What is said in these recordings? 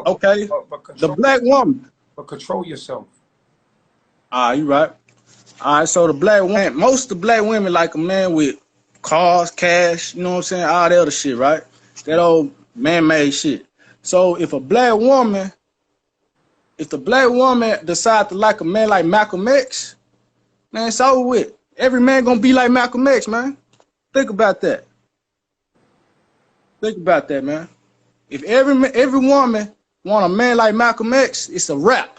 Okay, But the control, black woman. but control yourself. You right. All right, so the black woman, most of the black women like a man with cars, cash, you know what I'm saying, all that other shit, right? That old man-made shit. So if the black woman decide to like a man like Malcolm X, man, it's over with. Every man gonna be like Malcolm X, man. Think about that. Think about that, man. If every woman want a man like Malcolm X, it's a wrap.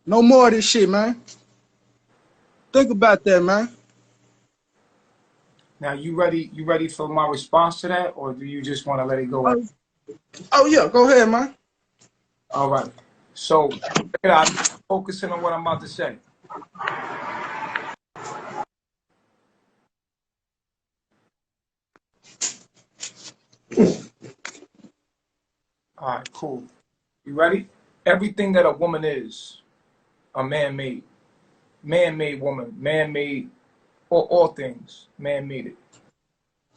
No more of this shit, man. Think about that, man. Now, you ready? You ready for my response to that, or do you just want to let it go? Oh, oh yeah, go ahead, man. All right. So, I'm focusing on what I'm about to say. All right, cool. You ready? Everything that a woman is, a man-made. Man-made woman, man-made, or all things, man-made it.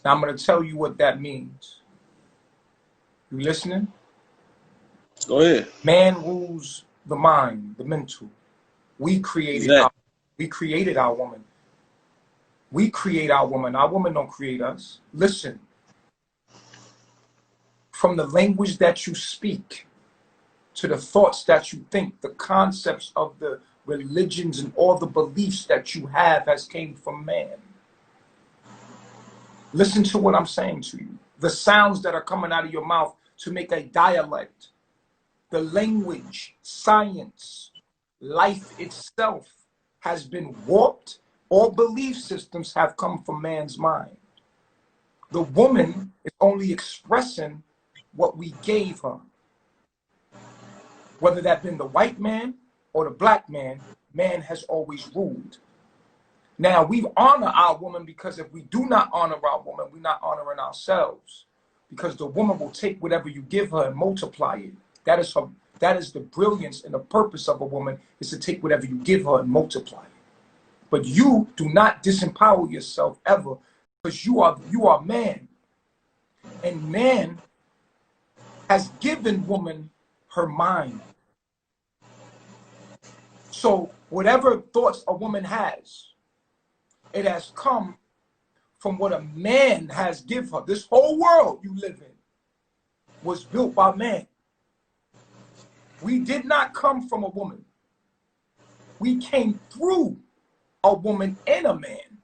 Now, I'm going to tell you what that means. You listening? Go ahead. Man rules the mind, the mental. We created Exactly. we created our woman. We create our woman. Our woman don't create us. Listen, from the language that you speak to the thoughts that you think, the concepts of the religions and all the beliefs that you have has came from man. Listen to what I'm saying to you. The sounds that are coming out of your mouth to make a dialect, the language, science, life itself has been warped. All belief systems have come from man's mind. The woman is only expressing what we gave her. Whether that been the white man or the black man, man has always ruled. Now, we honor our woman because if we do not honor our woman, we're not honoring ourselves. Because the woman will take whatever you give her and multiply it. That is her. That is the brilliance and the purpose of a woman, is to take whatever you give her and multiply it. But you do not disempower yourself ever, because you are man. And man has given woman her mind. So whatever thoughts a woman has, it has come from what a man has given her. This whole world you live in was built by man. We did not come from a woman. We came through a woman and a man.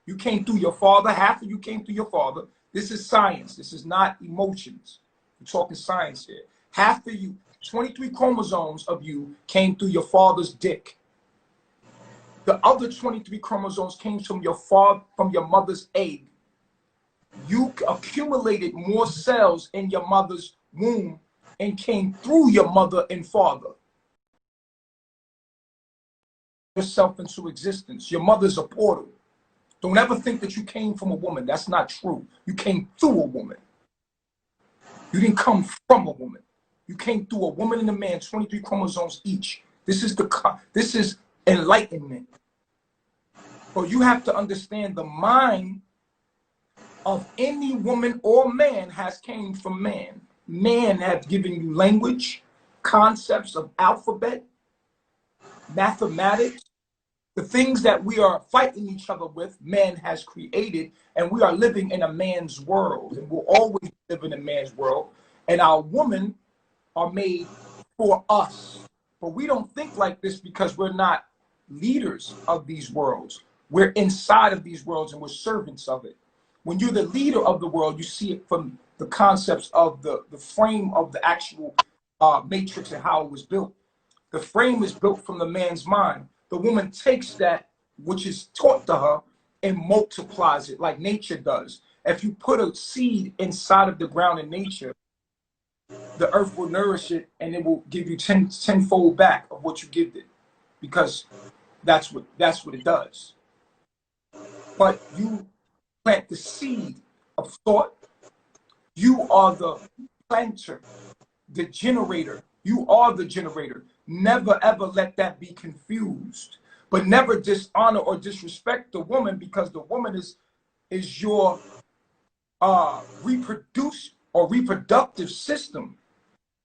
You came through your father. Half of you came through your father. This is science. This is not emotions. We're talking science here. Half of you, 23 chromosomes of you, came through your father's dick. The other 23 chromosomes came from your father, from your mother's egg. You accumulated more cells in your mother's womb and came through your mother and father. Yourself into existence. Your mother's a portal. Don't ever think that you came from a woman. That's not true. You came through a woman. You didn't come from a woman. You came through a woman and a man, 23 chromosomes each. This is enlightenment. But you have to understand the mind of any woman or man has came from man. Man has given you language, concepts of alphabet, mathematics. The things that we are fighting each other with, man has created, and we are living in a man's world, and we'll always live in a man's world. And our women are made for us. But we don't think like this because we're not leaders of these worlds. We're inside of these worlds and we're servants of it. When you're the leader of the world, you see it from the concepts of the frame of the actual matrix and how it was built. The frame is built from the man's mind. The woman takes that which is taught to her and multiplies it like nature does. If you put a seed inside of the ground in nature, the earth will nourish it and it will give you tenfold back of what you give it, because that's what it does. But you plant the seed of thought. You are the planter, the generator. You are the generator. Never ever let that be confused. But never dishonor or disrespect the woman, because the woman is your reproductive system.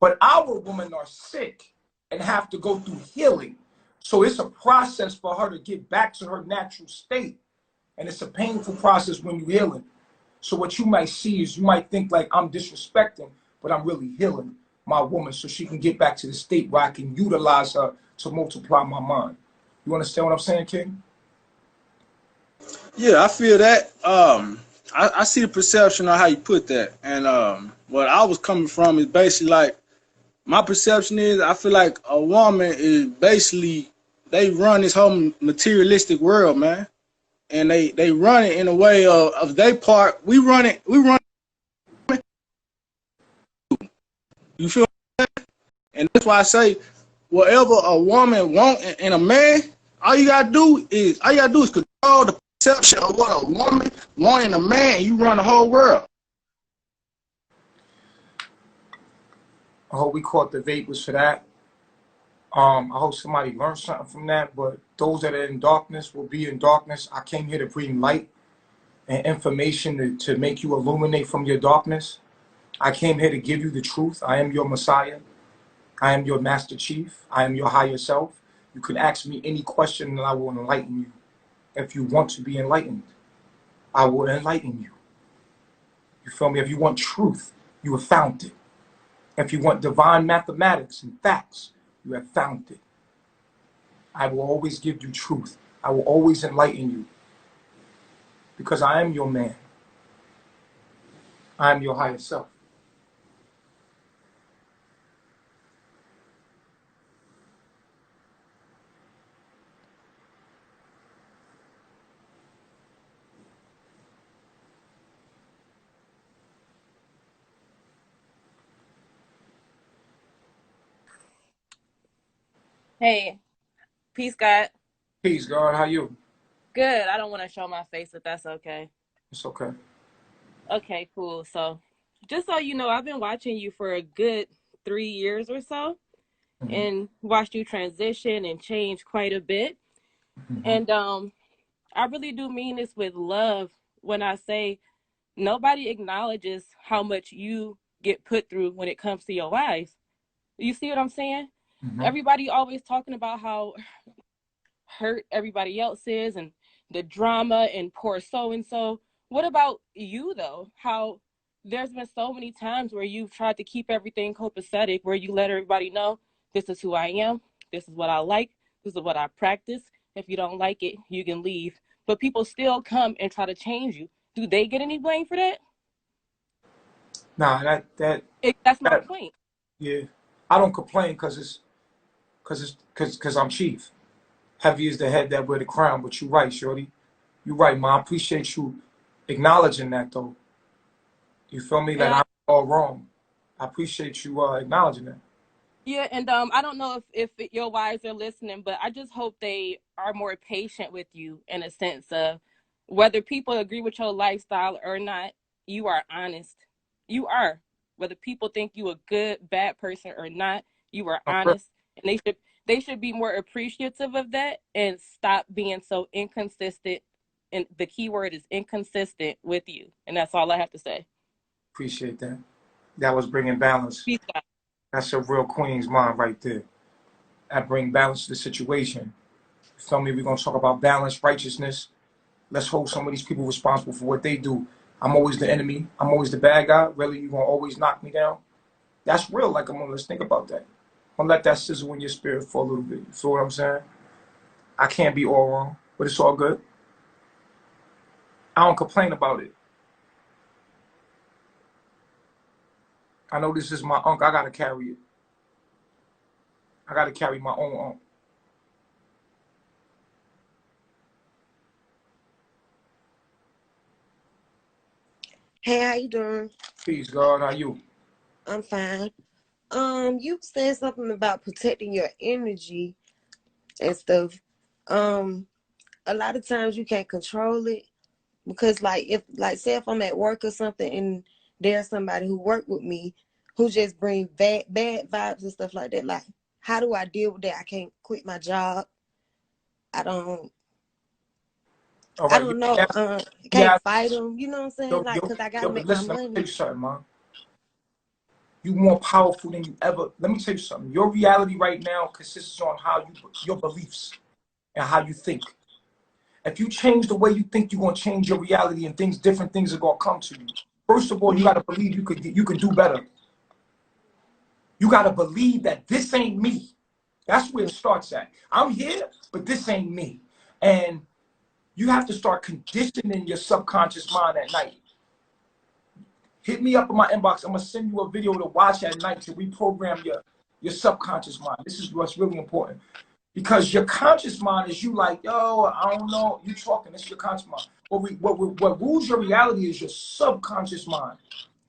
But our women are sick and have to go through healing. So it's a process for her to get back to her natural state. And it's a painful process when you're healing. So what you might see is you might think like I'm disrespecting, but I'm really healing my woman so she can get back to the state where I can utilize her to multiply my mind. You understand what I'm saying, King? Yeah, I feel that. I see the perception of how you put that, and what I was coming from is basically like my perception is I feel like a woman is basically they run this whole materialistic world, man, and they run it in a way of they part. We run. You feel, and that's why I say whatever a woman want in a man, all you gotta do is control the perception of what a woman want in a man. You run the whole world. I hope we caught the vapors for that. I hope somebody learned something from that. But those that are in darkness will be in darkness. I came here to bring light and information to make you illuminate from your darkness. I came here to give you the truth. I am your Messiah. I am your Master Chief. I am your higher self. You can ask me any question and I will enlighten you. If you want to be enlightened, I will enlighten you. You feel me? If you want truth, you have found it. If you want divine mathematics and facts, you have found it. I will always give you truth. I will always enlighten you. Because I am your man. I am your higher self. Hey, peace, God. Peace, God. How you? Good. I don't want to show my face, if that's okay. It's okay. Okay, cool. So, just so you know, I've been watching you for a good 3 years or so Mm-hmm. and watched you transition and change quite a bit. Mm-hmm. And I really do mean this with love when I say nobody acknowledges how much you get put through when it comes to your wives. You see what I'm saying? Mm-hmm. Everybody always talking about how hurt everybody else is and the drama and poor so and so. What about you though? How there's been so many times where you've tried to keep everything copacetic, where you let everybody know this is who I am, this is what I like, this is what I practice. If you don't like it, you can leave. But people still come and try to change you. Do they get any blame for that? Nah, That's my that point. yeah. I don't complain because I'm chief. Heavy is the head that wear the crown. But you're right, shorty. You're right, man. I appreciate you acknowledging that though. You feel me? And That I'm all wrong. I appreciate you acknowledging that. yeah, and I don't know if your wives are listening, but I just hope they are more patient with you in a sense of whether people agree with your lifestyle or not, you are honest. You are. Whether people think you a good, bad person or not, you are I'm real. honest. And they should be more appreciative of that and stop being so inconsistent. And the key word is inconsistent with you. And that's all I have to say. Appreciate that. That was bringing balance. Peace out. That's a real queen's mind right there. That bring balance to the situation. You feel me? We're gonna talk about balance, righteousness. Let's hold some of these people responsible for what they do. I'm always the enemy. I'm always the bad guy. Really, you gonna always knock me down? That's real. Like I'm gonna let's think about that. I'm gonna let that sizzle in your spirit for a little bit. You feel what I'm saying? I can't be all wrong, but it's all good. I don't complain about it. I know this is my uncle. I gotta carry it. I gotta carry my own uncle. Hey, how you doing? Peace, God. How you? I'm fine. You said something about protecting your energy and stuff. Um, a lot of times you can't control it because, like, say if I'm at work or something and there's somebody who worked with me who just bring bad vibes and stuff like that. Like, how do I deal with that? I can't quit my job. I don't. All I right. don't know. Yeah. Can't Yeah. fight them. You know what I'm saying? Yo, Like, yo, cause I gotta yo, but make my listen, let me tell money. you something, man. You're more powerful than you ever. Let me tell you something. Your reality right now consists on your beliefs and how you think. If you change the way you think, you're gonna change your reality, and different things are gonna come to you. First of all, you gotta believe you could do better. You gotta believe that this ain't me. That's where it starts at. I'm here, but this ain't me. And you have to start conditioning your subconscious mind at night. Hit me up in my inbox. I'm gonna send you a video to watch at night to reprogram your subconscious mind. This is what's really important. Because your conscious mind is you like, yo, I don't know, you talking, it's your conscious mind. What rules your reality is your subconscious mind.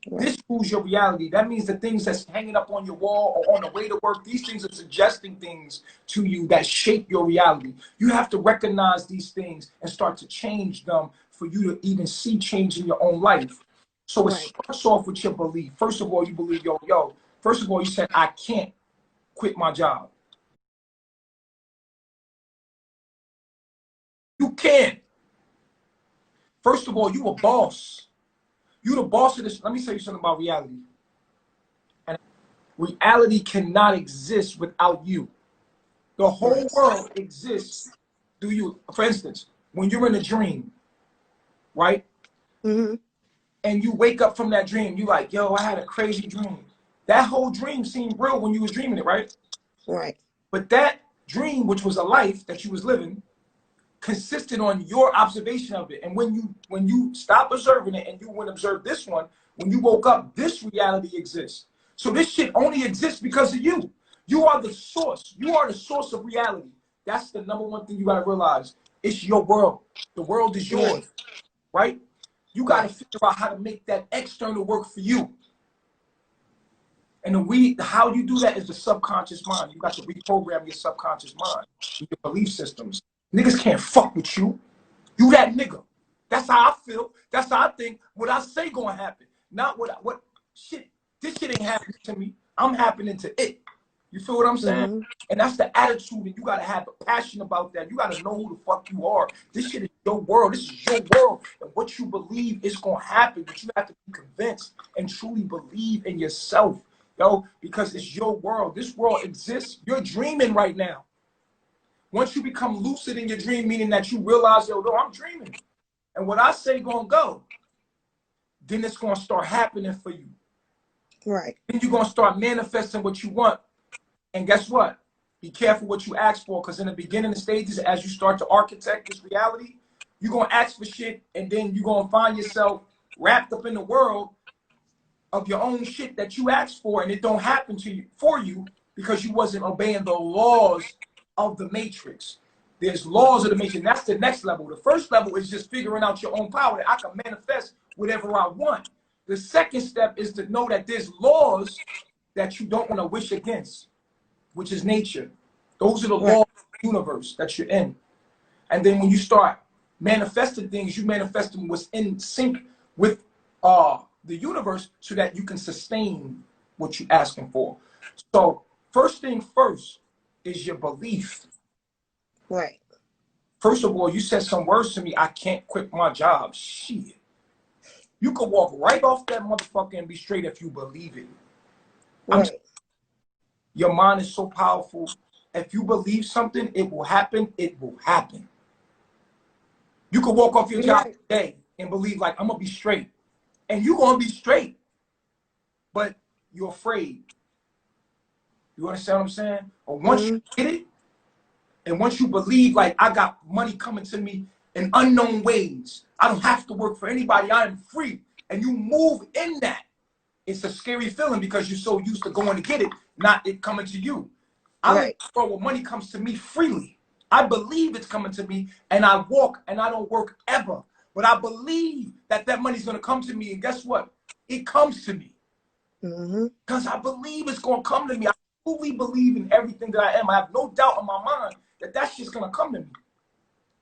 Right. This rules your reality. That means the things that's hanging up on your wall or on the way to work, these things are suggesting things to you that shape your reality. You have to recognize these things and start to change them for you to even see change in your own life. So it starts off with your belief. First of all, you believe, first of all, you said, I can't quit my job. You can. First of all, you a boss. You the boss of this. Let me tell you something about reality. And reality cannot exist without you. The whole world exists through you. For instance, when you're in a dream, right? Mm-hmm. And you wake up from that dream, you like, yo, I had a crazy dream. That whole dream seemed real when you was dreaming it, right? Right. But that dream, which was a life that you was living, consisted on your observation of it. And when you stop observing it and you went observe this one, when you woke up, this reality exists. So this shit only exists because of you. You are the source. You are the source of reality. That's the number one thing you gotta realize. It's your world. The world is yours, right? You gotta figure out how to make that external work for you. And how you do that is the subconscious mind. You got to reprogram your subconscious mind with your belief systems. Niggas can't fuck with you. You that nigga. That's how I feel. That's how I think. What I say gonna happen. Not what shit. This shit ain't happening to me. I'm happening to it. You feel what I'm saying? Mm-hmm. And that's the attitude, and you gotta have a passion about that. You gotta know who the fuck you are. This shit is your world. This is your world. And what you believe is gonna happen, but you have to be convinced and truly believe in yourself, because it's your world. This world exists. You're dreaming right now. Once you become lucid in your dream, meaning that you realize, I'm dreaming. And what I say gonna go, then it's gonna start happening for you. Right. Then you're gonna start manifesting what you want. And guess what? Be careful what you ask for, because in the beginning stages, as you start to architect this reality, you're gonna ask for shit, and then you're gonna find yourself wrapped up in the world of your own shit that you asked for, and it don't happen to you for you because you wasn't obeying the laws of the matrix. There's laws of the matrix. That's the next level. The first level is just figuring out your own power, that I can manifest whatever I want. The second step is to know that there's laws that you don't want to wish against, which is nature. Those are the laws of the universe that you're in. And then when you start manifesting things, you manifest them what's in sync with the universe, so that you can sustain what you're asking for. So first thing first is your belief. Right. First of all, you said some words to me, I can't quit my job. Shit. You could walk right off that motherfucker and be straight if you believe it. Right. Your mind is so powerful. If you believe something, it will happen. It will happen. You could walk off your job today and believe, like, I'm going to be straight. And you're going to be straight. But you're afraid. You understand what I'm saying? Or once you get it, and once you believe, like, I got money coming to me in unknown ways, I don't have to work for anybody, I am free, and you move in that, it's a scary feeling because you're so used to going to get it, not it coming to you. I like, well, money comes to me freely. I believe it's coming to me, and I walk, and I don't work ever. But I believe that money's going to come to me, and guess what? It comes to me. Because I believe it's going to come to me. I fully believe in everything that I am. I have no doubt in my mind that that's just going to come to me.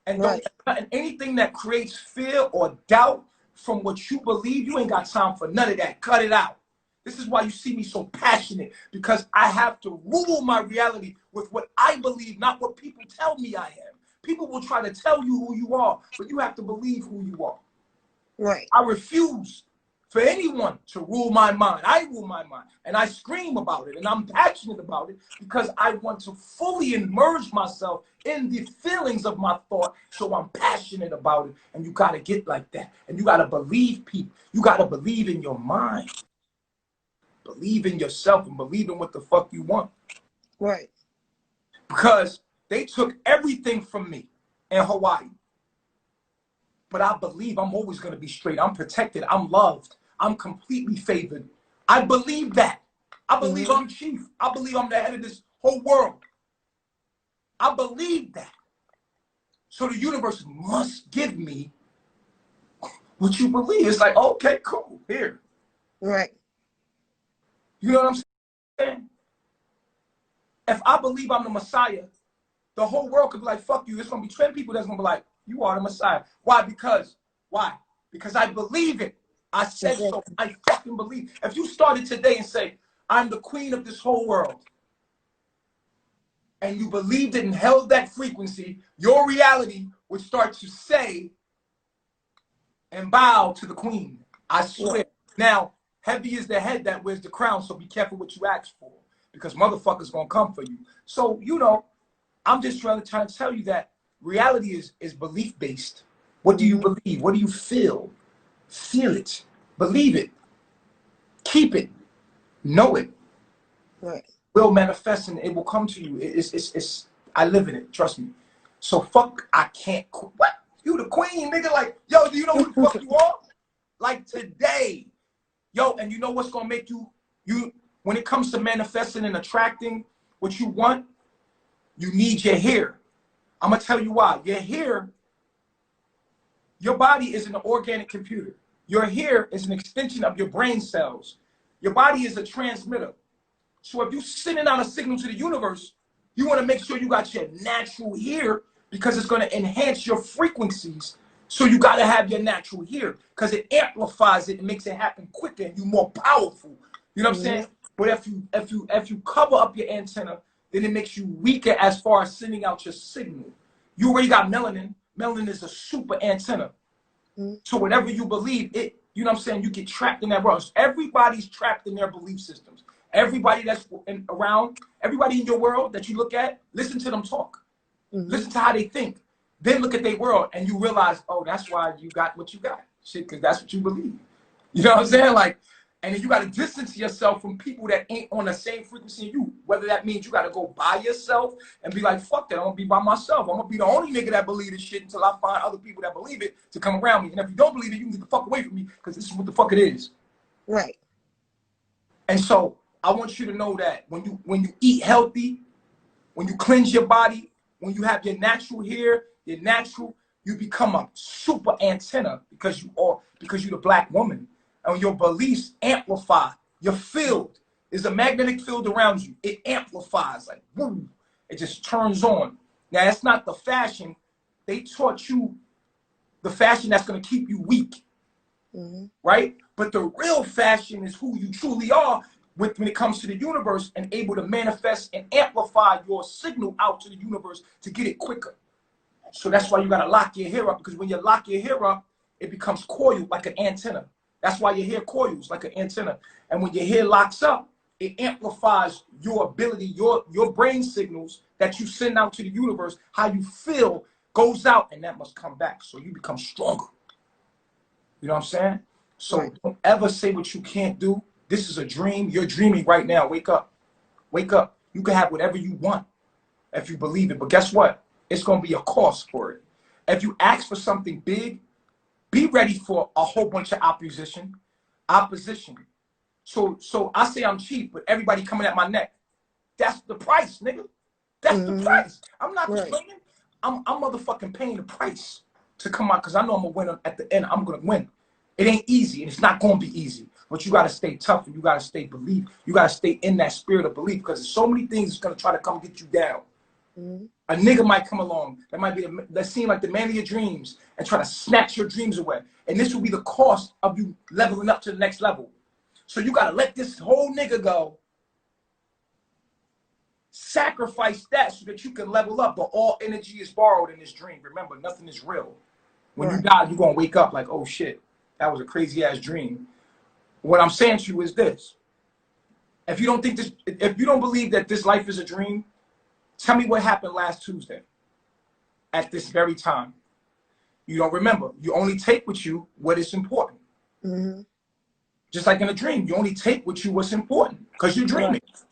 And anything that creates fear or doubt from what you believe, you ain't got time for none of that. Cut it out. This is why you see me so passionate, because I have to rule my reality with what I believe, not what people tell me I am. People will try to tell you who you are, but you have to believe who you are. Right. I refuse for anyone to rule my mind. I rule my mind, and I scream about it, and I'm passionate about it because I want to fully immerse myself in the feelings of my thought, so I'm passionate about it. And you got to get like that, and you got to believe people. You got to believe in your mind, believe in yourself, and believe in what the fuck you want. Right. Because they took everything from me in Hawaii. But I believe I'm always going to be straight. I'm protected. I'm loved. I'm completely favored. I believe that. I believe I'm chief. I believe I'm the head of this whole world. I believe that. So the universe must give me what you believe. It's like, okay, cool, here. Right. You know what I'm saying? If I believe I'm the Messiah, the whole world could be like, fuck you. It's going to be 20 people that's going to be like, you are the Messiah. Why? Why? Because I believe it. I said so. I fucking believe. If you started today and say, I'm the queen of this whole world, and you believed it and held that frequency, your reality would start to say and bow to the queen. I swear. Yeah. Now, heavy is the head that wears the crown, so be careful what you ask for, because motherfuckers gonna come for you. So, you know, I'm just trying to tell you that reality is belief based. What do you believe? What do you feel? Feel it. Believe it. Keep it. Know it. Right. Will manifest and it will come to you. It's I live in it. Trust me. So fuck, I can't. What? You the queen, nigga? Like, yo, do you know who the fuck you are? Like today, yo, and you know what's gonna make you when it comes to manifesting and attracting what you want, you need your hair. I'm gonna tell you why. Your hair, your body is an organic computer. Your hair is an extension of your brain cells. Your body is a transmitter. So if you're sending out a signal to the universe, you want to make sure you got your natural hair, because it's going to enhance your frequencies. So you got to have your natural hair, because it amplifies it and makes it happen quicker, and you're more powerful. You know what I'm saying? But if you cover up your antenna, then it makes you weaker as far as sending out your signal. You already got melanin. Melanin is a super antenna. So whatever you believe, you know what I'm saying, you get trapped in that world. Everybody's trapped in their belief systems. Everybody that's around, everybody in your world that you look at, listen to them talk. Listen to how they think. Then look at their world and you realize, oh, that's why you got what you got. Shit, because that's what you believe. You know what I'm saying? Like, and then you got to distance yourself from people that ain't on the same frequency as you. Whether that means you got to go by yourself and be like, fuck that, I'm going to be by myself. I'm going to be the only nigga that believe this shit until I find other people that believe it to come around me. And if you don't believe it, you can get the fuck away from me, because this is what the fuck it is. Right. And so I want you to know that when you eat healthy, when you cleanse your body, when you have your natural hair, you become a super antenna, because you're the black woman. And your beliefs amplify. Your field is a magnetic field around you. It amplifies, like boom. It just turns on. Now, that's not the fashion. They taught you the fashion that's going to keep you weak, right? But the real fashion is who you truly are when it comes to the universe, and able to manifest and amplify your signal out to the universe to get it quicker. So that's why you got to lock your hair up, because when you lock your hair up, it becomes coiled like an antenna. That's why your hair coils like an antenna. And when your hair locks up, it amplifies your ability, your brain signals that you send out to the universe. How you feel goes out, and that must come back. So you become stronger. You know what I'm saying? So don't ever say what you can't do. This is a dream. You're dreaming right now. Wake up. Wake up. You can have whatever you want if you believe it. But guess what? It's going to be a cost for it. If you ask for something big, be ready for a whole bunch of opposition. So I say I'm cheap, but everybody coming at my neck. That's the price, nigga. That's the price. I'm not complaining. I'm motherfucking paying the price to come out, because I know I'm going to win at the end. I'm going to win. It ain't easy, and it's not going to be easy. But you got to stay tough, and you got to stay believe. You got to stay in that spirit of belief, because there's so many things that's going to try to come get you down. A nigga might come along that might be that seem like the man of your dreams and try to snatch your dreams away. And this will be the cost of you leveling up to the next level. So you got to let this whole nigga go. Sacrifice that so that you can level up. But all energy is borrowed in this dream. Remember, nothing is real. When you die, you're going to wake up like, oh shit, that was a crazy ass dream. What I'm saying to you is this. If you don't believe that this life is a dream, tell me what happened last Tuesday at this very time. You don't remember. You only take with you what is important. Mm-hmm. Just like in a dream, you only take with you what's important because you're dreaming. Right.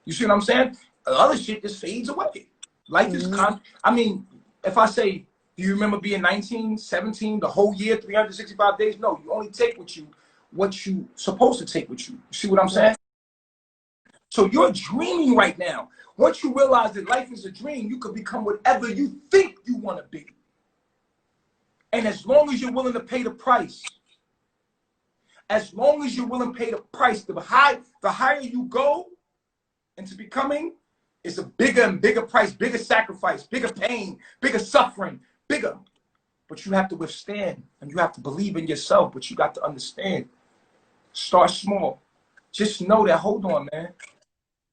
You see what I'm saying? The other shit just fades away. Life is I mean, if I say, do you remember being 19, 17, the whole year, 365 days? No, you only take with you what you supposed to take with you. You see what I'm saying? So you're dreaming right now. Once you realize that life is a dream, you can become whatever you think you want to be. And as long as you're willing to pay the price, as long as you're willing to pay the price, the higher you go into becoming, it's a bigger and bigger price, bigger sacrifice, bigger pain, bigger suffering, bigger. But you have to withstand and you have to believe in yourself, but you got to understand. Start small. Just know that, hold on, man.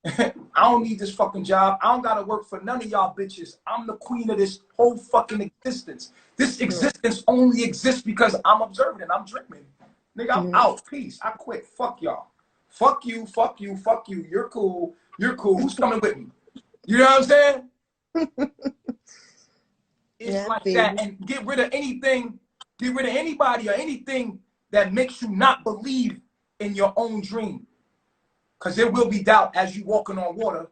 I don't need this fucking job. I don't gotta work for none of y'all bitches. I'm the queen of this whole fucking existence. This existence only exists because I'm observing. I'm dreaming. Nigga, I'm out. Peace. I quit. Fuck y'all. Fuck you. Fuck you. Fuck you. You're cool. You're cool. Who's coming with me? You know what I'm saying? It's like that. And get rid of anything. Get rid of anybody or anything that makes you not believe in your own dream. Because there will be doubt as you walking on water.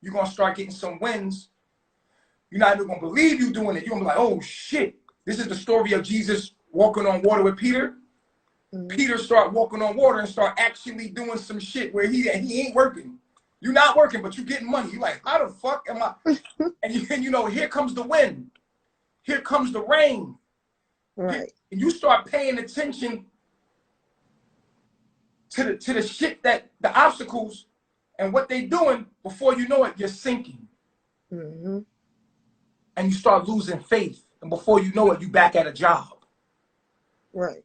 You're going to start getting some winds. You're not even going to believe you doing it. You're going to be like, oh, shit. This is the story of Jesus walking on water with Peter. Peter start walking on water and start actually doing some shit where he ain't working. You're not working, but you're getting money. You're like, how the fuck am I? And you know, here comes the wind. Here comes the rain. Right. And you start paying attention to the shit, that the obstacles and what they doing. Before you know it, you're sinking. And you start losing faith. And before you know it, you back at a job. Right.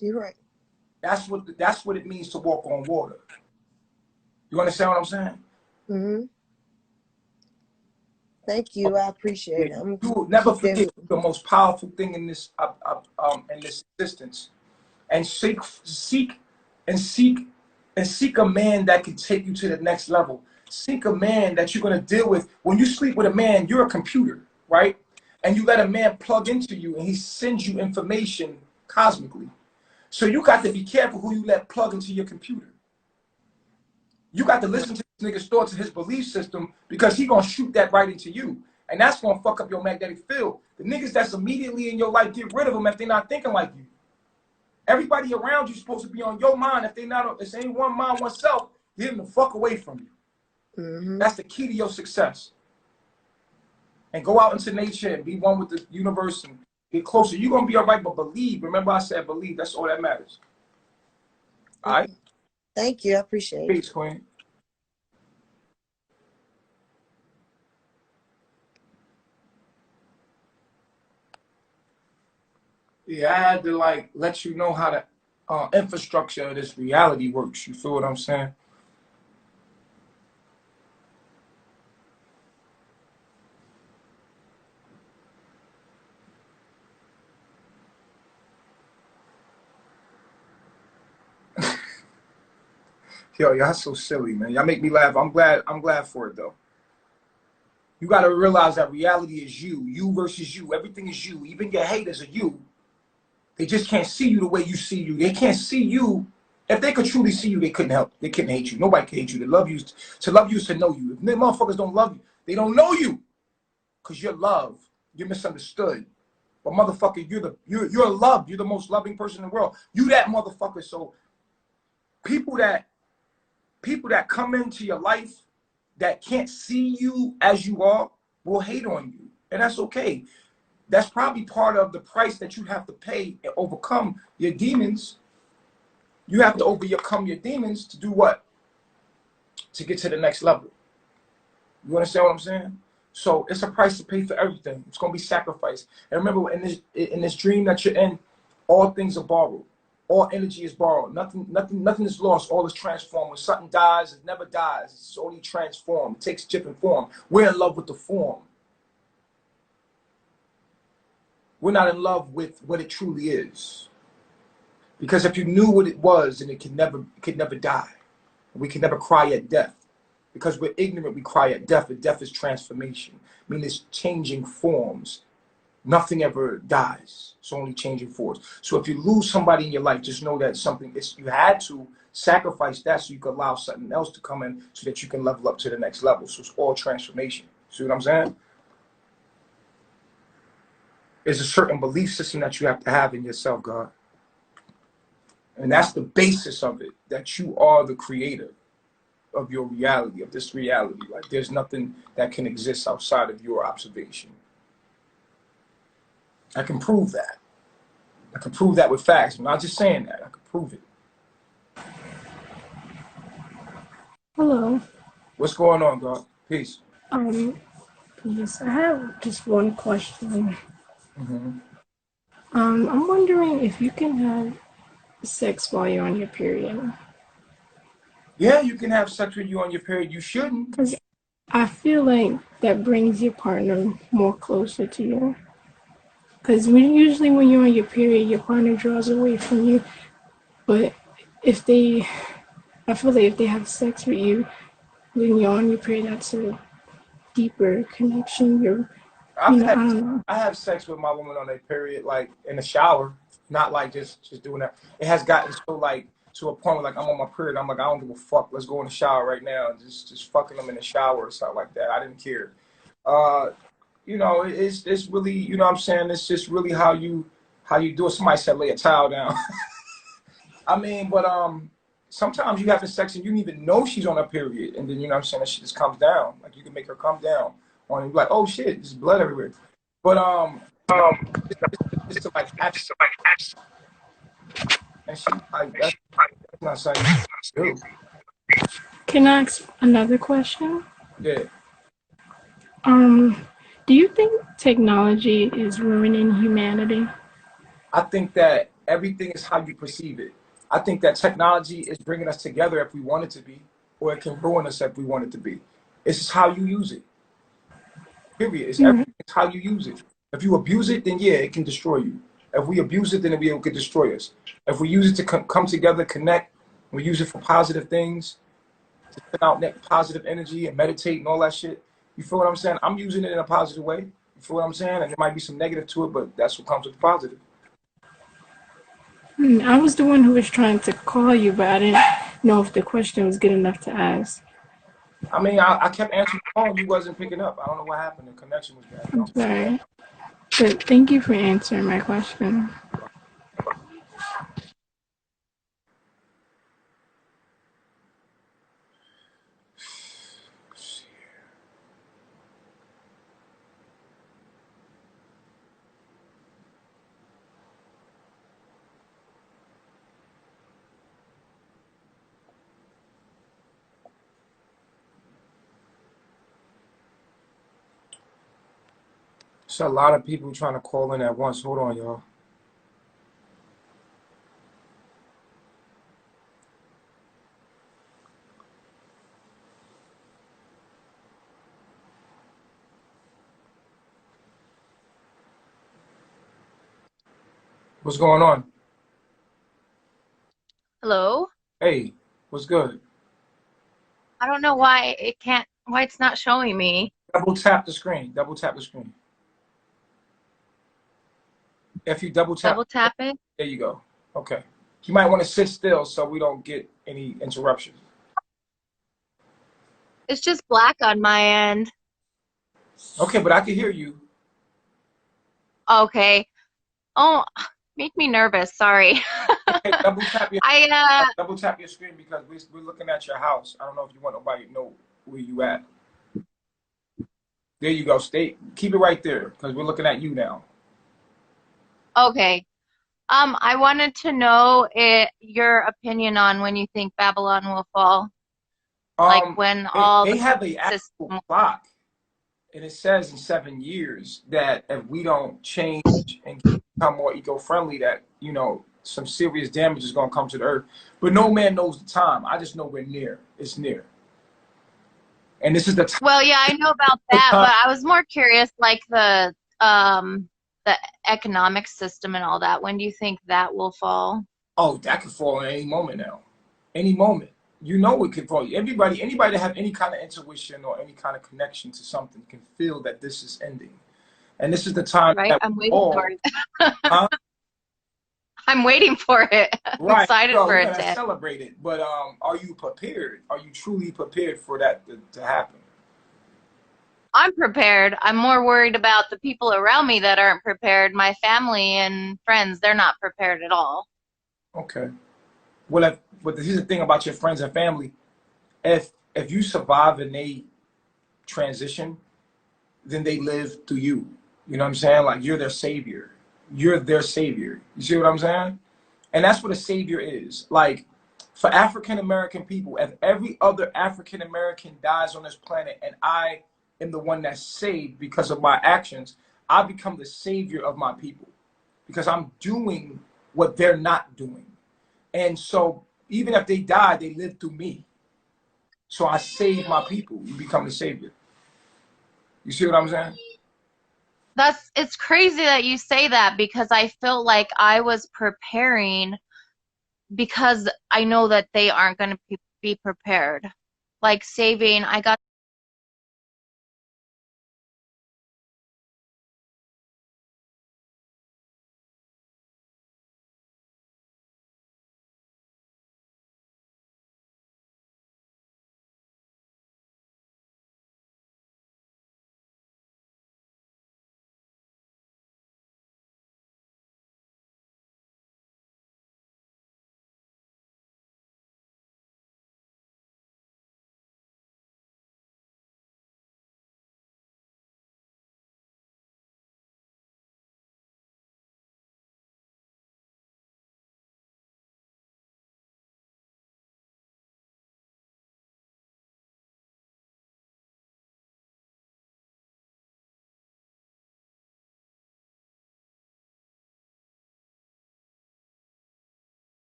You're right. That's what it means to walk on water. You understand what I'm saying? Thank you. I appreciate it. You never forget the most powerful thing in this existence, and seek a man that can take you to the next level. Seek a man that you're gonna deal with. When you sleep with a man, you're a computer, right? And you let a man plug into you, and he sends you information cosmically. So you got to be careful who you let plug into your computer. You got to listen to this nigga's thoughts and his belief system, because he gonna shoot that right into you. And that's gonna fuck up your magnetic field. The niggas that's immediately in your life, get rid of them if they're not thinking like you. Everybody around you supposed to be on your mind. If they ain't one mind, oneself, get them the fuck away from you. That's the key to your success. And go out into nature and be one with the universe and get closer. You're gonna be all right, but believe. Remember I said believe. That's all that matters. All right? Thank you. I appreciate it. Peace, Queen. Yeah, I had to like let you know how the infrastructure of this reality works. You feel what I'm saying? Yo, y'all so silly, man. Y'all make me laugh. I'm glad for it though. You gotta realize that reality is you. You versus you. Everything is you. Even your haters are you. They just can't see you the way you see you. They can't see you. If they could truly see you, they couldn't help. They couldn't hate you. Nobody can hate you. To love you is to know you. If motherfuckers don't love you, they don't know you. Because you're loved. You're misunderstood. But motherfucker, you're loved. You're the most loving person in the world. You that motherfucker. So people that come into your life that can't see you as you are will hate on you. And that's okay. That's probably part of the price that you have to pay and overcome your demons. You have to overcome your demons to do what? To get to the next level. You understand what I'm saying? So it's a price to pay for everything. It's going to be sacrifice. And remember, in this dream that you're in, all things are borrowed. All energy is borrowed. Nothing is lost. All is transformed. When something dies, it never dies. It's only transformed. It takes different form. We're in love with the form. We're not in love with what it truly is. Because if you knew what it was, then it could never die. We can never cry at death. Because we're ignorant, we cry at death, but death is transformation. I mean, it's changing forms. Nothing ever dies. It's only changing forms. So if you lose somebody in your life, just know that you had to sacrifice that so you could allow something else to come in so that you can level up to the next level. So it's all transformation. See what I'm saying? There's a certain belief system that you have to have in yourself, God. And that's the basis of it, that you are the creator of your reality, of this reality. Like there's nothing that can exist outside of your observation. I can prove that. I can prove that with facts. I'm not just saying that. I can prove it. Hello. What's going on, God? Peace. Yes, I have just one question. Mm-hmm. I'm wondering if you can have sex while you're on your period. Yeah, you can have sex with you on your period. You shouldn't. Because I feel like that brings your partner more closer to you. Because usually when you're on your period, your partner draws away from you. But I feel like if they have sex with you when you're on your period, that's a deeper connection. I don't know. I have sex with my woman on a period, like in the shower, not like just doing that. It has gotten so like to a point where like I'm on my period, I'm like, I don't give a fuck. Let's go in the shower right now and just fucking them in the shower or something like that. I didn't care. You know, it's really, you know what I'm saying? It's just really how you do it. Somebody said lay a towel down. I mean, but sometimes you having sex and you don't even know she's on a period, and then you know what I'm saying, that she just comes down. Like you can make her come down on you, like, oh shit, there's blood everywhere. But it's to like action. And she like that's not something you do. Can I ask another question? Yeah. Do you think technology is ruining humanity? I think that everything is how you perceive it. I think that technology is bringing us together if we want it to be, or it can ruin us if we want it to be. It's just how you use it. Period. It's how you use it. If you abuse it, then yeah, it can destroy you. If we abuse it, then it can destroy us. If we use it to come together, connect, we use it for positive things, to send out net positive energy and meditate and all that shit. You feel what I'm saying? I'm using it in a positive way. You feel what I'm saying? And there might be some negative to it, but that's what comes with the positive. I was the one who was trying to call you, but I didn't know if the question was good enough to ask. I mean, I kept answering the phone. You wasn't picking up. I don't know what happened. The connection was bad. I'm sorry. But thank you for answering my question. So a lot of people trying to call in at once. Hold on, y'all. What's going on? Hello? Hey, what's good? I don't know why it's not showing me. Double tap the screen. Double tap the screen. If you double tap it. there you go. Okay. You might want to sit still so we don't get any interruptions. It's just black on my end. Okay, but I can hear you. Okay. Oh, make me nervous. Sorry. Okay, double tap your screen because we're looking at your house. I don't know if you want nobody to know where you at. There you go. Keep it right there because we're looking at you now. Okay. I wanted to know your opinion on when you think Babylon will fall. Like when they have a actual clock, and it says in 7 years that if we don't change and become more eco-friendly, that you know some serious damage is going to come to the earth. But no man knows the time. I just know we're near. It's near. And this is the time. Well, yeah, I know about that, but I was more curious, like the economic system and all that. When do you think that will fall? Oh, that could fall at any moment now. Any moment. You know it could fall. Anybody that have any kind of intuition or any kind of connection to something can feel that this is ending. And this is the time Right? that I'm we waiting all, for it. huh? I'm waiting for it. I'm Right. excited So for we're it gonna to. celebrate it. But are you prepared? Are you truly prepared for that to happen? I'm prepared. I'm more worried about the people around me that aren't prepared. My family and friends, they're not prepared at all. Okay. Well, but here's the thing about your friends and family. If you survive and they transition, then they live through you. You know what I'm saying? Like you're their savior. You're their savior. You see what I'm saying? And that's what a savior is. Like for African American people, if every other African American dies on this planet and I am the one that's saved because of my actions, I become the savior of my people because I'm doing what they're not doing. And so even if they die, they live through me. So I save my people. You become the savior. You see what I'm saying? It's crazy that you say that because I feel like I was preparing because I know that they aren't going to be prepared. Like saving, I got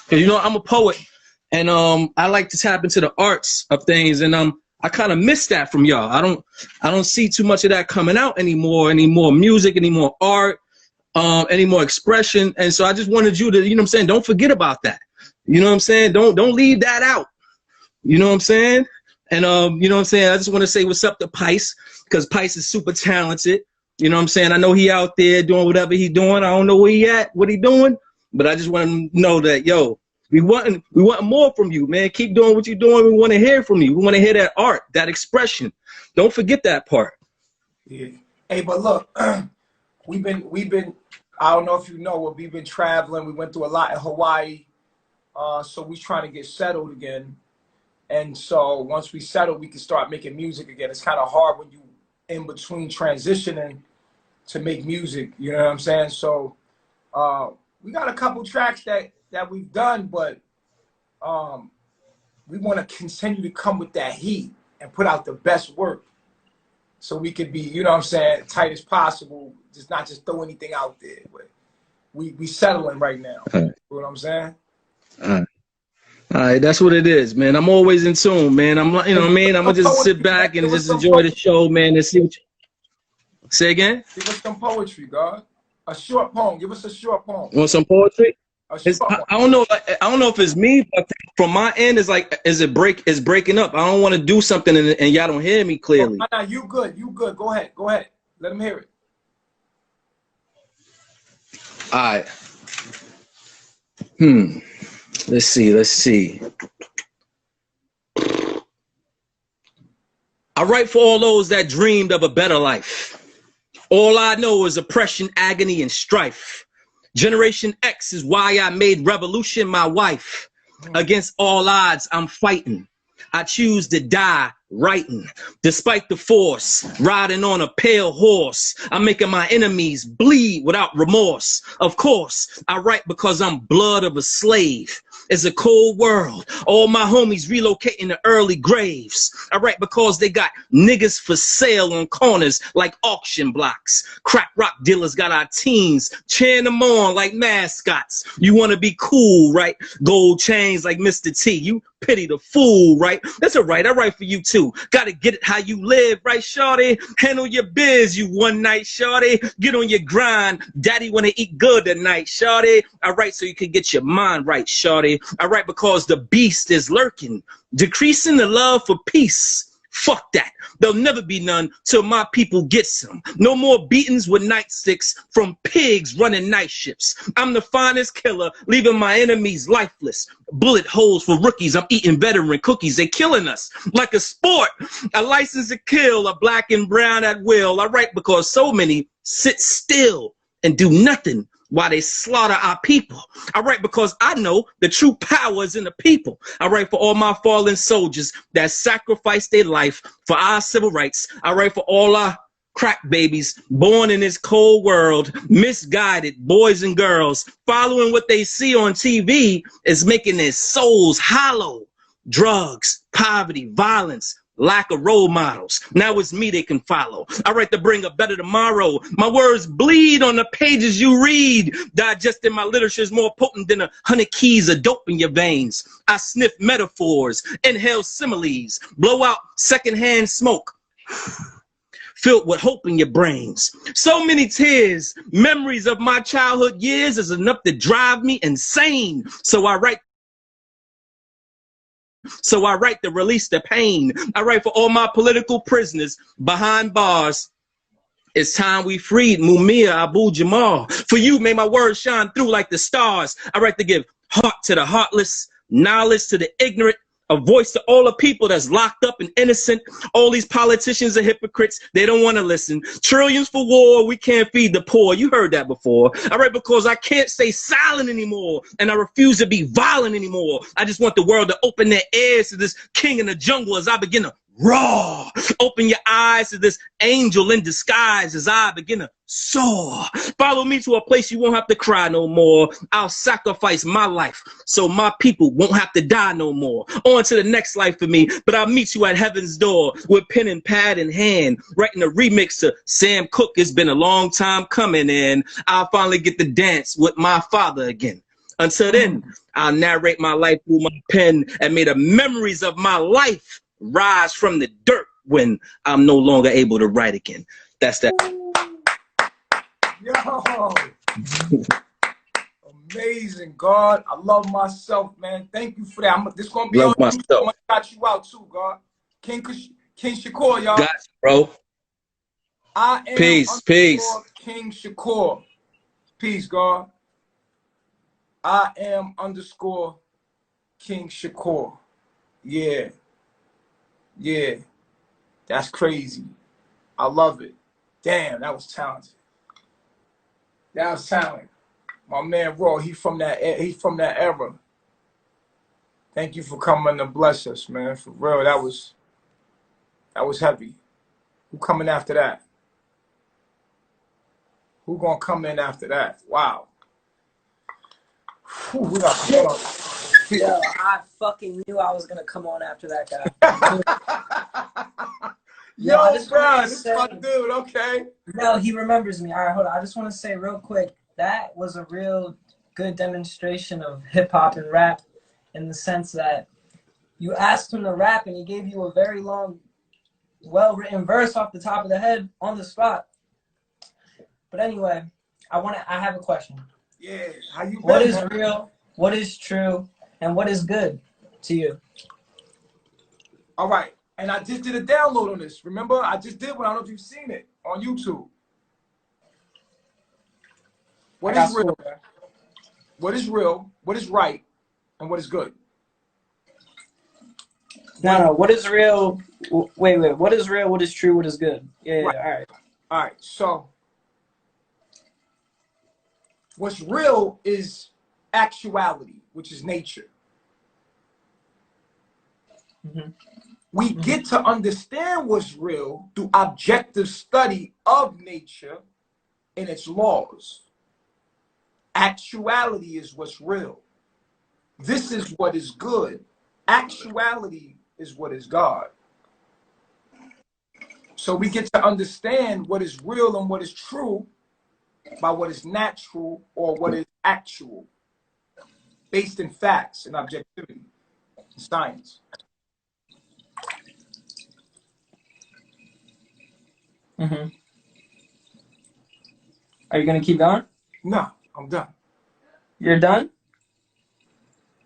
Cause I'm a poet, and I like to tap into the arts of things, and I kind of miss that from y'all. I don't see too much of that coming out anymore. Any more music, any more art, any more expression. And so I just wanted you to, you know what I'm saying, don't forget about that. You know what I'm saying? Don't leave that out. You know what I'm saying? And you know what I'm saying? I just want to say what's up to Pice, because Pice is super talented. You know what I'm saying? I know he out there doing whatever he doing. I don't know where he at, what he doing, but I just want to know that, yo, we want more from you, man. Keep doing what you're doing. We want to hear from you. We want to hear that art, that expression. Don't forget that part. Yeah. Hey, but look, we've been. I don't know if you know, but we've been traveling. We went through a lot in Hawaii, so we trying to get settled again. And so once we settle, we can start making music again. It's kind of hard when you in between transitioning to make music. You know what I'm saying? So we got a couple tracks that we've done, but we want to continue to come with that heat and put out the best work, so we could be, you know what I'm saying, tight as possible. Just not just throw anything out there. But we settling right now. You know what I'm saying? All right, that's what it is, man. I'm always in tune, man. I'm, you know what I mean? I'm gonna just sit back and just enjoy the show, man, and see what you say again. Give us some poetry, God. A short poem. Give us a short poem. Want some poetry? A short one. I don't know. I don't know if it's me, but from my end, it's like, it's breaking up. I don't want to do something and y'all don't hear me clearly. Oh, nah, you good. You good. Go ahead. Go ahead. Let him hear it. All right. Let's see. I write for all those that dreamed of a better life. All I know is oppression, agony, and strife. Generation X is why I made revolution my wife. Against all odds, I'm fighting. I choose to die writing. Despite the force, riding on a pale horse, I'm making my enemies bleed without remorse. Of course, I write because I'm blood of a slave. It's a cold world. All my homies relocating to early graves. I write because they got niggas for sale on corners like auction blocks. Crack rock dealers got our teens cheering them on like mascots. You want to be cool, right? Gold chains like Mr. T. You pity the fool, right? That's all right. I write for you too. Gotta get it how you live, right, shorty? Handle your biz, you one night, shorty. Get on your grind. Daddy wanna eat good tonight, shorty. I write so you can get your mind right, shorty. I write because the beast is lurking, decreasing the love for peace. Fuck that. There'll never be none till my people get some. No more beatings with nightsticks from pigs running night shifts. I'm the finest killer, leaving my enemies lifeless. Bullet holes for rookies. I'm eating veteran cookies. They're killing us like a sport. A license to kill, a black and brown at will. I write because so many sit still and do nothing while they slaughter our people. I write because I know the true power is in the people. I write for all my fallen soldiers that sacrificed their life for our civil rights. I write for all our crack babies born in this cold world, misguided boys and girls, following what they see on TV is making their souls hollow. Drugs, poverty, violence, lack of role models. Now it's me they can follow. I write to bring a better tomorrow. My words bleed on the pages you read. Digesting my literature is more potent than 100 keys of dope in your veins. I sniff metaphors, inhale similes, blow out secondhand smoke, filled with hope in your brains. So many tears, memories of my childhood years is enough to drive me insane. So I write to release the pain. I write for all my political prisoners behind bars. It's time we freed Mumia Abu-Jamal. For you, may my words shine through like the stars. I write to give heart to the heartless, knowledge to the ignorant, a voice to all the people that's locked up and innocent. All these politicians are hypocrites. They don't want to listen. Trillions for war. We can't feed the poor. You heard that before. I write because I can't stay silent anymore. And I refuse to be violent anymore. I just want the world to open their ears to this king in the jungle as I begin to roar. Open your eyes to this angel in disguise as I begin to soar. Follow me to a place you won't have to cry no more. I'll sacrifice my life so my people won't have to die no more. On to the next life for me, but I'll meet you at heaven's door with pen and pad in hand, writing a remix to Sam Cooke. It's been a long time coming, and I'll finally get to dance with my father again. Until then, I'll narrate my life through my pen and may the memories of my life rise from the dirt when I'm no longer able to write again. That's that. Yo, amazing, God. I love myself, man. Thank you for that. This gonna be love on myself. you. I'm gonna got you out too, God. King Shakur, y'all. Got you, bro. I am Peace. King Shakur. Peace, God. I am _ King Shakur. Yeah. Yeah. That's crazy. I love it. Damn, that was talented. That was talent. My man Raw, he from that era. Thank you for coming to bless us, man. For real, that was heavy. Who coming after that? Who gonna come in after that? Wow. Whew, we got Yo, I fucking knew I was gonna come on after that guy. Yo, bro, this is my dude, okay. No, he remembers me. All right, hold on. I just want to say real quick, that was a real good demonstration of hip hop and rap in the sense that you asked him to rap and he gave you a very long, well-written verse off the top of the head on the spot. But anyway, I have a question. Yeah, how you What been, is man? real? What is true? And what is good to you? All right, and I just did a download on this. Remember, I just did one. I don't know if you've seen it on YouTube. I What is got real? school, bro. What is real? What is right? And what is good? No. What is real? Wait. What is real? What is true? What is good? Yeah. Right. All right. All right. So what's real is actuality, which is nature. Mm-hmm. We get to understand what's real through objective study of nature and its laws. Actuality is what's real. This is what is good. Actuality is what is God. So we get to understand what is real and what is true by what is natural or what is actual, based in facts and objectivity and science. Mm-hmm. Are you gonna keep going? No, I'm done. You're done?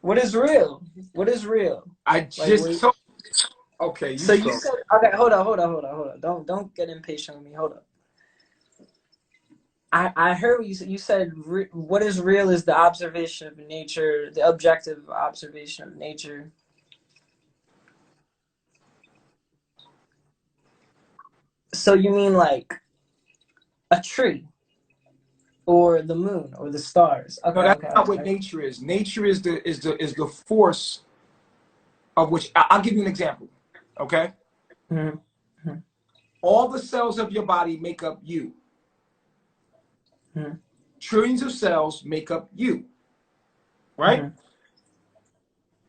What is real? What is real? I Like, just told. Okay, you so you go. said, okay, hold on. Don't get impatient with me. Hold up. I heard what you said. You said what is real is the observation of nature, the objective observation of nature. So you mean like a tree or the moon or the stars? No, Okay, that's okay, not what okay. nature is. Nature is the force of which I'll give you an example. Okay, Mm-hmm. all the cells of your body make up you. Mm-hmm. Trillions of cells make up you. Right? Mm-hmm.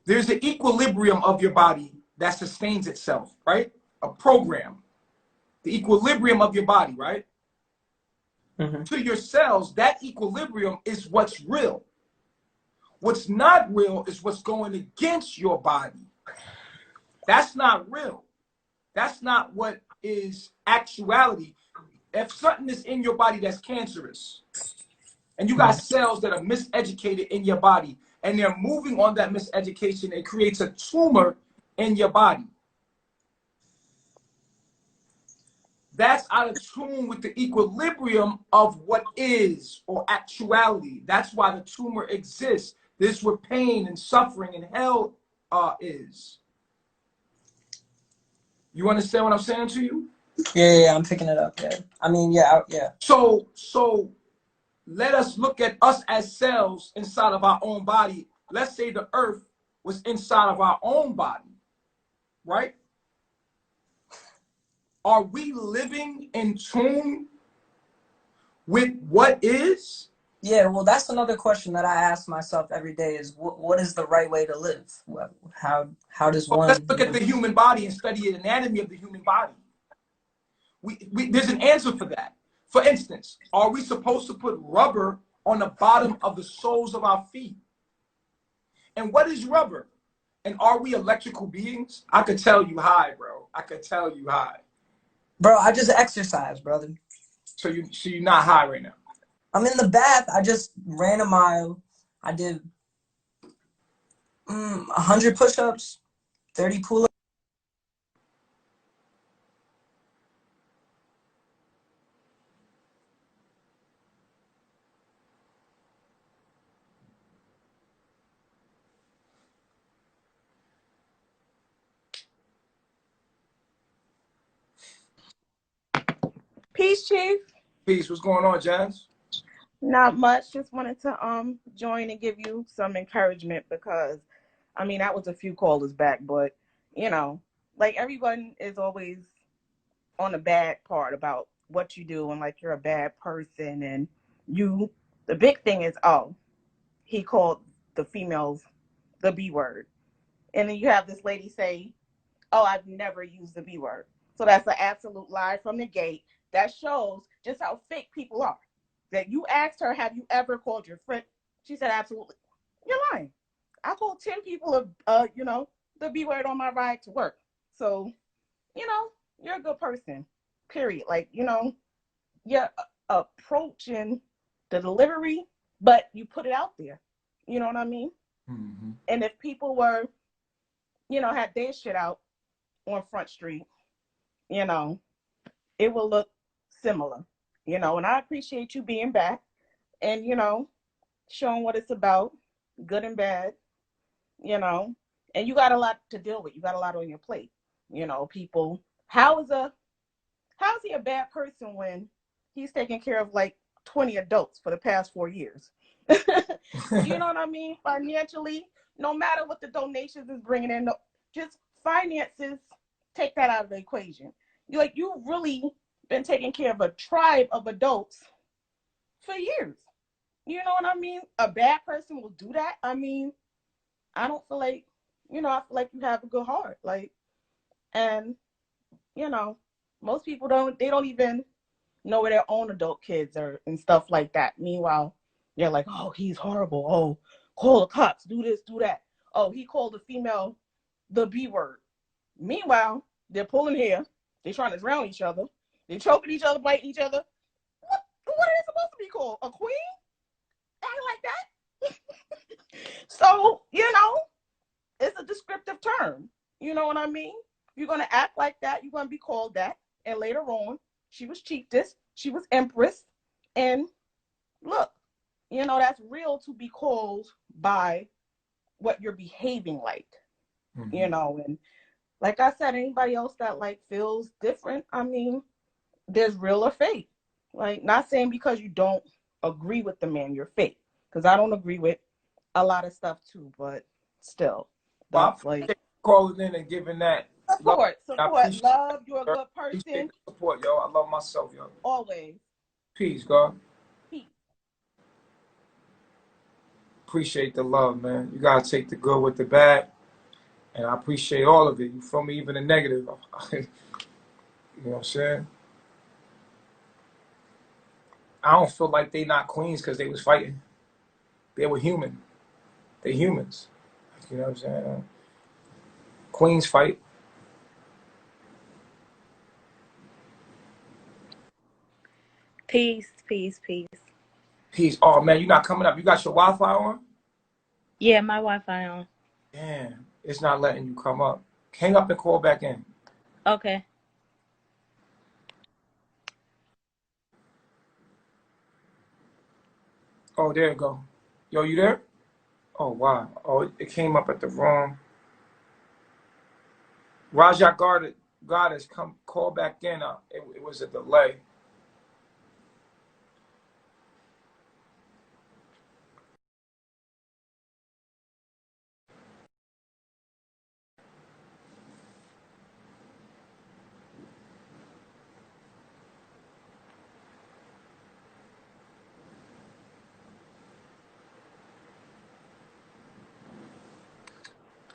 There's the equilibrium of your body that sustains itself. Right? A program. The equilibrium of your body. Right? Mm-hmm. To your cells, that equilibrium is what's real. What's not real is what's going against your body. That's not real. That's not what is actuality. If something is in your body that's cancerous, and you got cells that are miseducated in your body, and they're moving on that miseducation, it creates a tumor in your body. That's out of tune with the equilibrium of what is or actuality. That's why the tumor exists. This is where pain and suffering and hell is. You understand what I'm saying to you? Yeah, I'm picking it up. Yeah, I mean, yeah. So let us look at us as cells inside of our own body. Let's say the earth was inside of our own body, right? Are we living in tune with what is? Yeah, well, that's another question that I ask myself every day: is what is the right way to live? How does So let's one look at live? the human body and study the anatomy of the human body. There's an answer for that. For instance, are we supposed to put rubber on the bottom of the soles of our feet? And what is rubber? And are we electrical beings? I could tell you hi, bro. I could tell you hi. Bro, I just exercise, brother. So you're not high right now. I'm in the bath. I just ran a mile. I did 100 push-ups, 30 pull-ups. Peace, Chief. Peace. What's going on, Jazz? Not much. Just wanted to join and give you some encouragement because I mean that was a few callers back, but you know, like everyone is always on the bad part about what you do and like you're a bad person and you the big thing is he called the females the B word. And then you have this lady say, oh, I've never used the B word. So that's an absolute lie from the gate. That shows just how fake people are. That you asked her, have you ever called your friend? She said, absolutely. You're lying. I called 10 people, the B word on my ride to work. So, you're a good person, period. Like, you're approaching the delivery, but you put it out there. You know what I mean? Mm-hmm. And if people were, had their shit out on Front Street, it will look similar, and I appreciate you being back and, showing what it's about, good and bad, and you got a lot to deal with. You got a lot on your plate, people. How's he a bad person when he's taking care of like 20 adults for the past 4 years? You know what I mean? Financially, no matter what the donations is bringing in, just finances, take that out of the equation. You've really been taking care of a tribe of adults for years. You know what I mean? A bad person will do that. I mean, I don't feel like, I feel like you have a good heart. And, most people they don't even know where their own adult kids are and stuff like that. Meanwhile, they're like, oh, he's horrible. Oh, call the cops, do this, do that. Oh, he called a female the B word. Meanwhile, they're pulling hair. They're trying to drown each other. They're choking each other, biting each other. What are they supposed to be called? A queen? Acting like that? So, it's a descriptive term. You know what I mean? You're going to act like that. You're going to be called that. And later on, she was chiefess. She was empress. And look, that's real to be called by what you're behaving like. Mm-hmm. And like I said, anybody else that feels different, I mean, there's real or fake. Not saying because you don't agree with the man, you're fake. Because I don't agree with a lot of stuff too, but still. Well, calling in and giving that support. Love, you're a good Appreciate person. the support, yo. I love myself, yo. Always. Peace, God. Peace. Appreciate the love, man. You gotta take the good with the bad. And I appreciate all of it. You feel me? Even the negative. You know what I'm saying? I don't feel like they not queens because they was fighting. They were human. They humans. You know what I'm saying? Queens fight. Peace, peace, peace. Peace. Oh, man, you're not coming up. You got your Wi-Fi on? Yeah, my Wi-Fi on. Damn, it's not letting you come up. Hang up and call back in. Okay. Oh, there you go. Yo, you there? Oh, wow. Oh, it came up at the wrong. Raja Goddess, come call back in. It was a delay.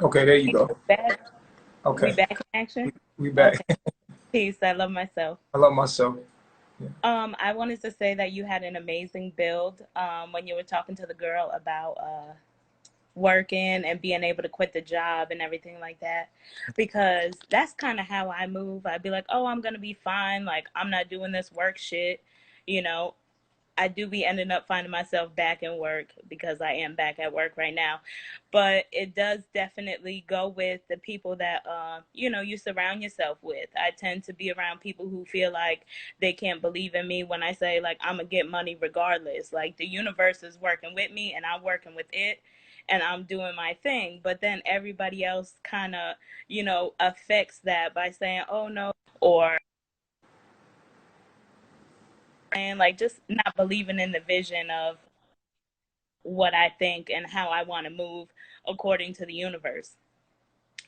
Okay, there you go. Back. Okay. We back in action? We back. Okay. Peace. I love myself. I love myself. Yeah. I wanted to say that you had an amazing build when you were talking to the girl about working and being able to quit the job and everything like that, because that's kind of how I move. I'd be like, oh, I'm gonna be fine, like I'm not doing this work shit. I do be ending up finding myself back in work because I am back at work right now. But it does definitely go with the people that, you surround yourself with. I tend to be around people who feel like they can't believe in me when I say, like, I'm going to get money regardless. Like, the universe is working with me and I'm working with it and I'm doing my thing. But then everybody else kind of, affects that by saying, oh, no, or and like just not believing in the vision of what I think and how I want to move according to the universe.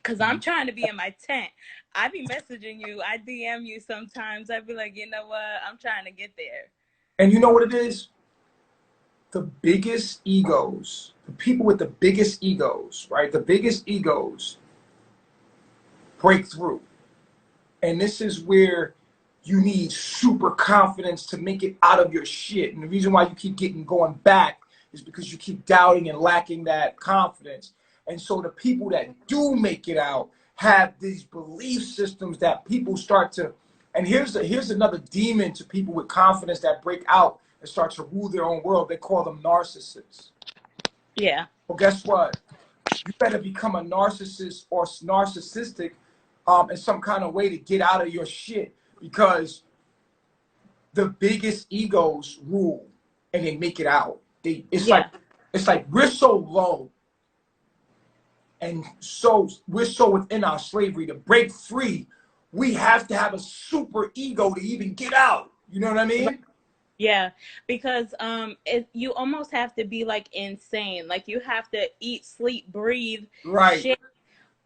Cause I'm trying to be in my tent. I be messaging you. I DM you sometimes. I be like, you know what? I'm trying to get there. And you know what it is? The biggest egos, the people with the biggest egos, right? The biggest egos break through. And this is where you need super confidence to make it out of your shit. And the reason why you keep going back is because you keep doubting and lacking that confidence. And so the people that do make it out have these belief systems that people start to, and here's another demon to people with confidence that break out and start to rule their own world, they call them narcissists. Yeah. Well, guess what? You better become a narcissist or narcissistic in some kind of way to get out of your shit, because the biggest egos rule and they make it out. It's like we're so low, and so we're so within our slavery. To break free, we have to have a super ego to even get out. You know what I mean? Yeah, because you almost have to be like insane. Like you have to eat, sleep, breathe, Right. shit,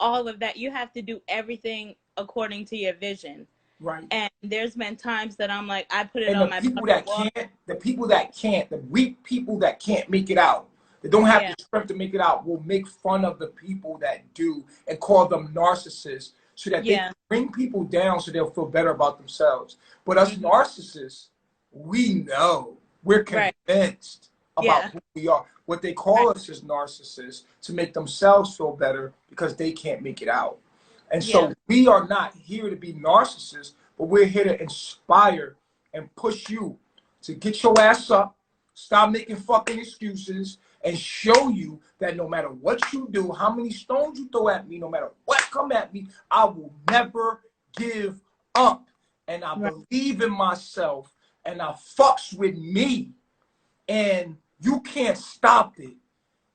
all of that. You have to do everything according to your vision. Right. And there's been times that I'm like, I put it And on the my people bucket that wall. can't, the weak people that can't make it out, that don't have Yeah. the strength to make it out, will make fun of the people that do and call them narcissists, so that they can bring people down so they'll feel better about themselves. But us narcissists, we know, we're convinced about who we are. What they call us is narcissists to make themselves feel better because they can't make it out. And so we are not here to be narcissists, but we're here to inspire and push you to get your ass up, stop making fucking excuses, and show you that no matter what you do, how many stones you throw at me, no matter what come at me, I will never give up. And I believe in myself, and I fucks with me, and you can't stop it.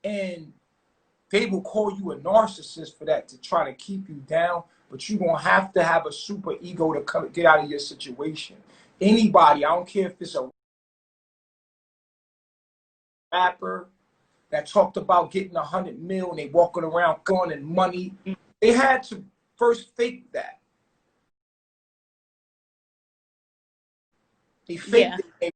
And they will call you a narcissist for that, to try to keep you down, but you're going to have a super ego to come get out of your situation. Anybody, I don't care if it's a rapper that talked about getting 100 mil and they walking around going and money, they had to first fake that. They faked it.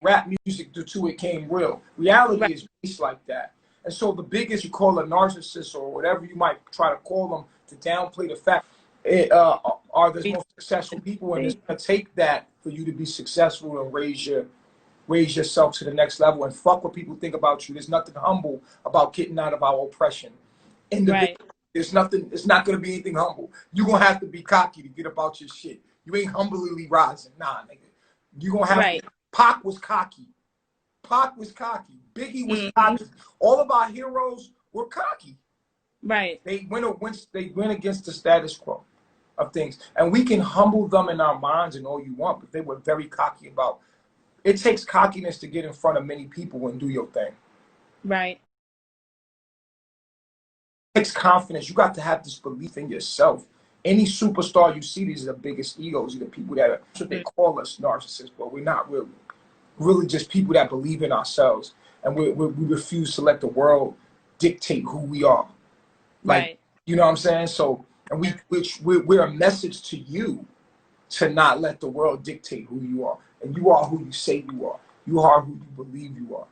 Rap music to it came real. Reality is based like that. And so the biggest you call a narcissist or whatever you might try to call them to downplay the fact are the most successful people, and it's going to take that for you to be successful and raise yourself to the next level, and fuck what people think about you. There's nothing humble about getting out of our oppression. There's nothing, it's not going to be anything humble. You're going to have to be cocky to get about your shit. You ain't humbly rising. Nah, nigga. You're going to have to. Pac was cocky. Pac was cocky. Biggie was cocky. All of our heroes were cocky. Right. They went against the status quo of things. And we can humble them in our minds and all you want, but they were very cocky about. It takes cockiness to get in front of many people and do your thing. Right. It takes confidence. You got to have this belief in yourself. Any superstar you see, these are the biggest egos. These are the people that's what they call us, narcissists, but we're not really. Really just people that believe in ourselves, and we refuse to let the world dictate who we are. Like, you know what I'm saying? So, and we're a message to you to not let the world dictate who you are. And you are who you say you are. You are who you believe you are.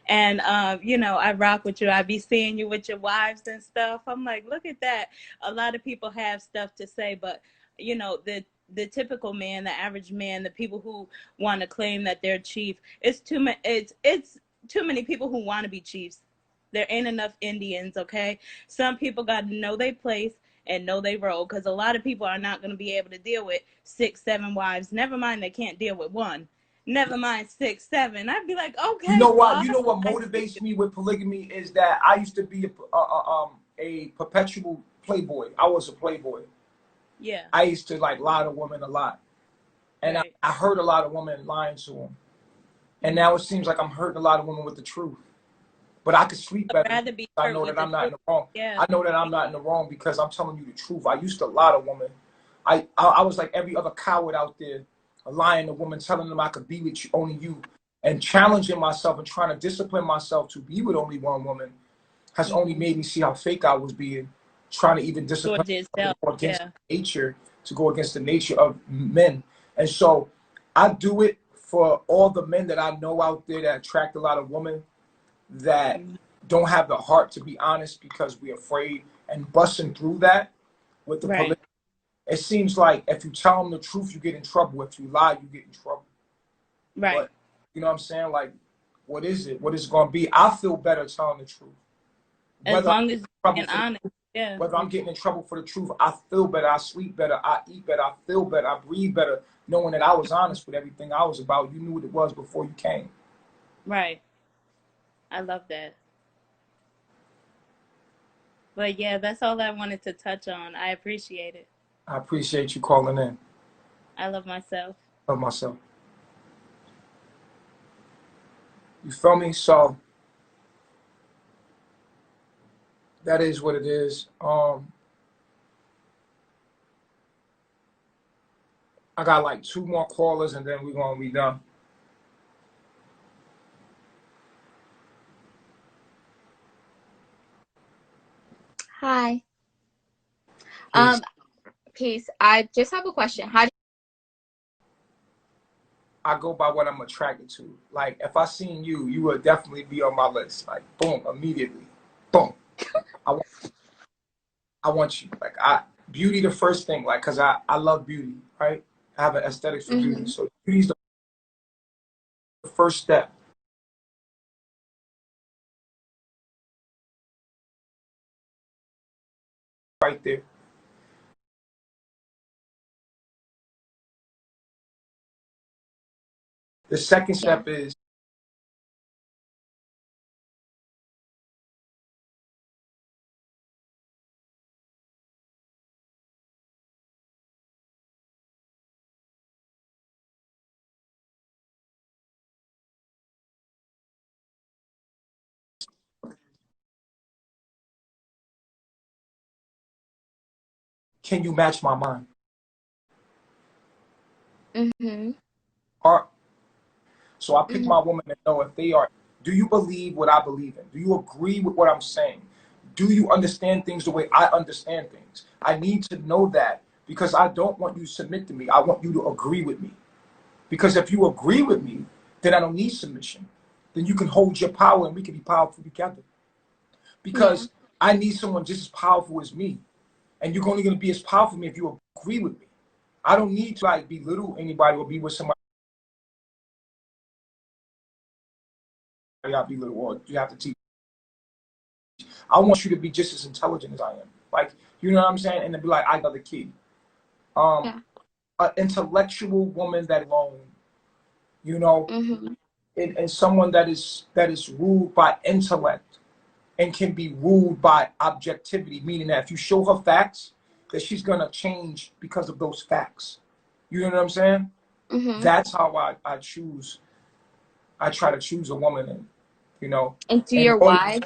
And you know, I rock with you. I be seeing you with your wives and stuff. I'm like, look at that. A lot of people have stuff to say, but you know, the typical man, the average man, the people who want to claim that they're chief, it's too many people who want to be chiefs. There ain't enough Indians, okay? Some people got to know their place and know they role, because a lot of people are not going to be able to deal with 6, 7 wives. Never mind, they can't deal with one. Never mind 6, 7. I'd be like, okay. You know what? You know what motivates me with polygamy is that I used to be a perpetual playboy. I was a playboy. Yeah. I used to like lie to women a lot, and I hurt a lot of women lying to them. And now it seems like I'm hurting a lot of women with the truth. But I could sleep better. I know that I'm not in the wrong. Yeah. I know that I'm not in the wrong because I'm telling you the truth. I used to lie to women. I was like every other coward out there, lying to women, telling them I could be with you, only you, and challenging myself and trying to discipline myself to be with only one woman has only made me see how fake I was being, trying to even discipline myself to go against nature, to go against the nature of men. And so I do it for all the men that I know out there that attract a lot of women that don't have the heart to be honest because we're afraid, and busting through that with the polygamy. It seems like if you tell them the truth, you get in trouble. If you lie, you get in trouble. Right. But, you know what I'm saying? Like, what is it? What is it going to be? I feel better telling the truth. As long as you're being honest. Yeah. Whether I'm getting in trouble for the truth, I feel better, I sleep better, I eat better, I feel better, I breathe better, knowing that I was honest with everything I was about. You knew what it was before you came. Right. I love that. But yeah, that's all I wanted to touch on. I appreciate it. I appreciate you calling in. I love myself. Love myself. You feel me? So that is what it is. I got like 2 more callers and then we're gonna be done. Hi. Peace. Peace. I just have a question. How do I go by what I'm attracted to. Like if I seen you, you would definitely be on my list. Like boom, immediately. Boom. I want you. Like beauty the first thing, like cause I love beauty, right? I have an aesthetic for beauty. Mhm. So beauty's the first step. Right there. The second Yeah. step is can you match my mind? Mhm. Or so I pick Mhm. my woman to know if they are, do you believe what I believe in? Do you agree with what I'm saying? Do you understand things the way I understand things? I need to know that because I don't want you to submit to me. I want you to agree with me. Because if you agree with me, then I don't need submission. Then you can hold your power and we can be powerful together. Yeah. Because I need someone just as powerful as me. And you're only going to be as powerful as me if you agree with me. I don't need to like belittle anybody or be with somebody I belittle or you have to teach. I want you to be just as intelligent as I am. Like, you know what I'm saying? And to be like, I got the key. Um, Yeah. an intellectual woman that alone, you know, Mhm. and someone that is ruled by intellect and can be ruled by objectivity, meaning that if you show her facts, that she's gonna change because of those facts. You know what I'm saying? Mhm. That's how I choose. I try to choose a woman, and you know, And and only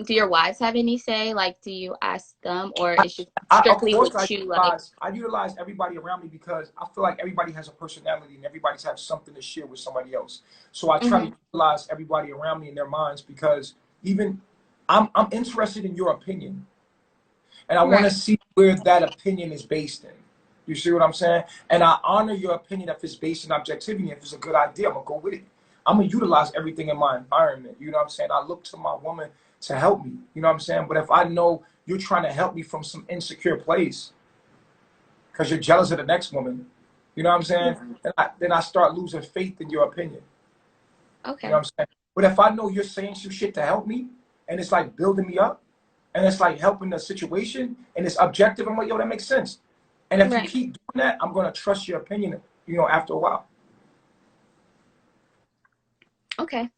do your wives have any say? Like, do you ask them, or I, it's just of strictly course, with you? Like, I utilize everybody around me because I feel like everybody has a personality and everybody's has something to share with somebody else. So I try to mhm. utilize everybody around me in their minds because even I'm interested in your opinion and I want to Right. see where that opinion is based in. You see what I'm saying? And I honor your opinion if it's based in objectivity. If it's a good idea, I'm gonna go with it. I'm gonna utilize everything in my environment. You know what I'm saying? I look to my woman to help me. You know what I'm saying? But if I know you're trying to help me from some insecure place because you're jealous of the next woman, you know what I'm saying? Yeah. Then I start losing faith in your opinion. You know Okay. what I'm saying? But if I know you're saying some shit to help me and it's like building me up and it's like helping the situation and it's objective, I'm like, yo, that makes sense. And if you Right. keep doing that, I'm gonna trust your opinion, you know, after a while. Okay.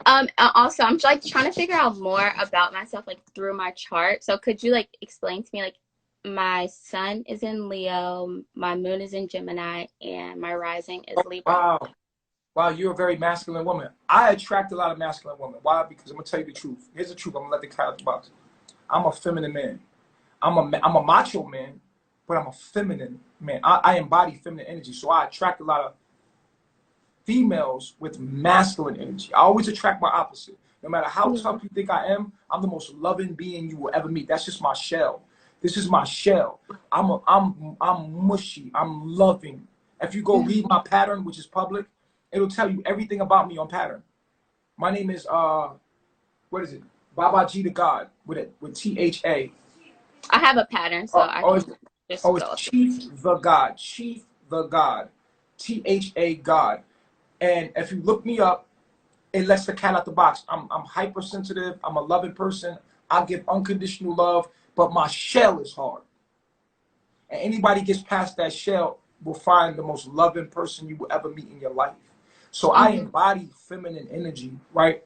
Also, I'm like trying to figure out more about myself, like through my chart. So, could you like explain to me, like, my sun is in Leo, my moon is in Gemini, and my rising is Libra. Wow. Wow, you're a very masculine woman. I attract a lot of masculine women. Why? Because I'm gonna tell you the truth. Here's the truth. I'm gonna let the cat out the box. I'm a feminine man. I'm a macho man, but I'm a feminine man. I embody feminine energy, so I attract a lot of females with masculine energy. I always attract my opposite. No matter how Yeah. tough you think I am, I'm the most loving being you will ever meet. That's just my shell. This is my shell. I'm mushy. I'm loving. If you go read Mhm. my pattern, which is public, it'll tell you everything about me on pattern. My name is what is it? Baba G the God with THA. I have a pattern, so Oh, I oh, can it's, just oh, it's go through. Chief the God. Chief the God. THA God. And if you look me up, it lets the cat out the box. I'm hypersensitive. I'm a loving person. I give unconditional love. but my shell is hard. And anybody gets past that shell will find the most loving person you will ever meet in your life. So I embody feminine energy, right?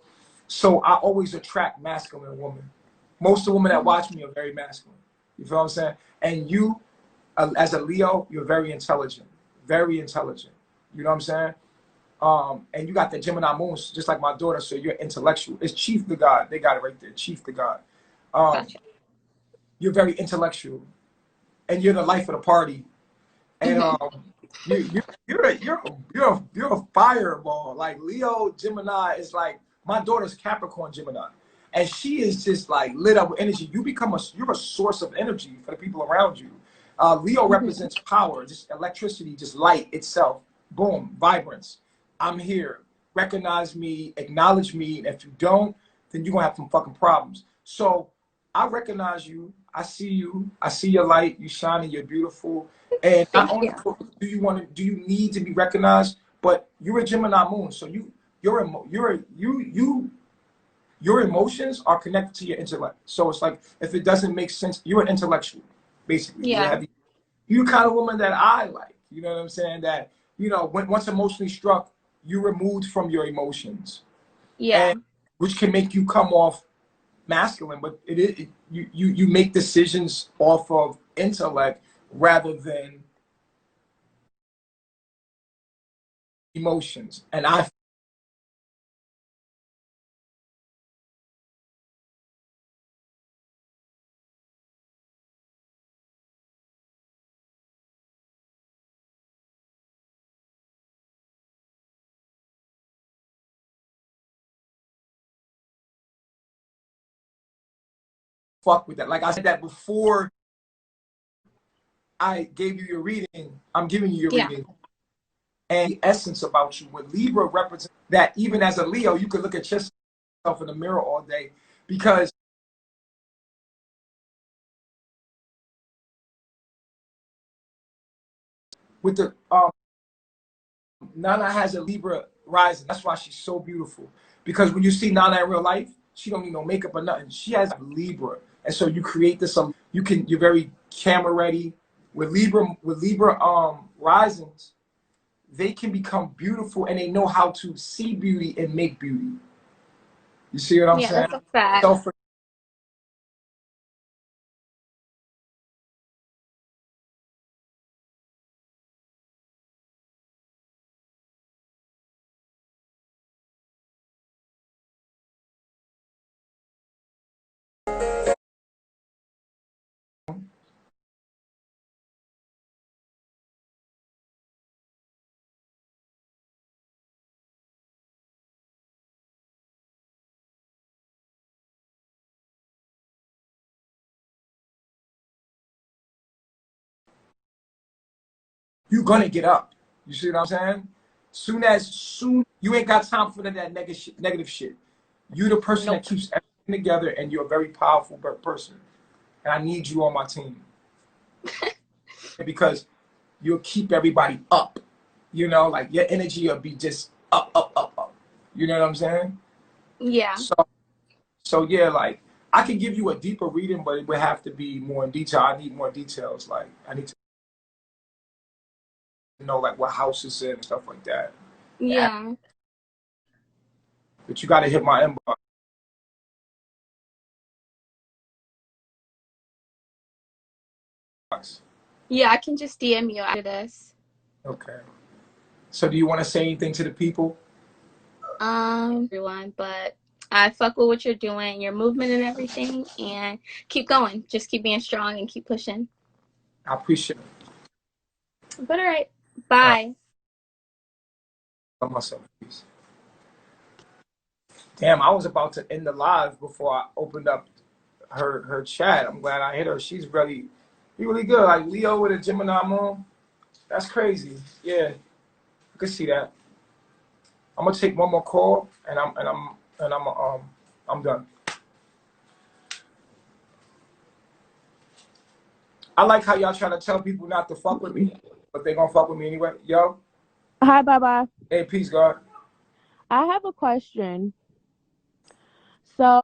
So I always attract masculine women. Most of the women that watch me are very masculine. You feel what I'm saying? And you, as a Leo, you're very intelligent. Very intelligent. You know what I'm saying? And you got the Gemini moons, just like my daughter, so you're intellectual. It's Chief the God. They got it right there, Chief the God. Gotcha. You're very intellectual, and you're the life of the party. And you're a fireball. Like Leo Gemini is like, my daughter's Capricorn Gemini, and she is just like lit up with energy. You're a source of energy for the people around you. Leo represents power, just electricity, just light itself. Boom, vibrance. I'm here. Recognize me, acknowledge me. And if you don't, then you're gonna have some fucking problems. So I recognize you. I see you. I see your light. You shining. You're beautiful. And not only do you need to be recognized, but you're a Gemini moon. So your emotions are connected to your intellect. So it's like, if it doesn't make sense, you're an intellectual, basically. Yeah. You're the kind of woman that I like. You know what I'm saying? That, you know, once emotionally struck, you're removed from your emotions. Yeah. And, which can make you come off masculine, but you make decisions off of intellect rather than emotions. And I fuck with that. Like I said that before I gave you your reading, I'm giving you your reading. And the essence about you, what Libra represents, that even as a Leo, you could look at yourself in the mirror all day, because with the Nana has a Libra rising. That's why she's so beautiful. Because when you see Nana in real life, she don't need no makeup or nothing. She has Libra, and so you create this. You're very camera ready. With Libra risings, they can become beautiful, and they know how to see beauty and make beauty. You see what I'm saying? That's a fact. You're gonna get up. You see what I'm saying? Soon you ain't got time for that negative shit. You're the person that keeps everything together, and you're a very powerful person. And I need you on my team. Because you'll keep everybody up. You know, like your energy will be just up, up, up, up. You know what I'm saying? Yeah. So yeah, like I can give you a deeper reading, but it would have to be more in detail. I need more details. Like I need to know like what house it's in and stuff like that. Yeah. But you gotta hit my inbox. Yeah, I can just DM you after this. Okay. So do you want to say anything to the people? Everyone, but I fuck with what you're doing, your movement and everything, and keep going. Just keep being strong and keep pushing. I appreciate it. But all right. Bye. Myself, please. Damn, I was about to end the live before I opened up her chat. I'm glad I hit her. She's really good. Like Leo with a Gemini moon. That's crazy. Yeah, I can see that. I'm gonna take one more call, and I'm done. I like how y'all try to tell people not to fuck with me, but they gonna fuck with me anyway. Yo. Hi, Baba. Hey, peace, God. I have a question. So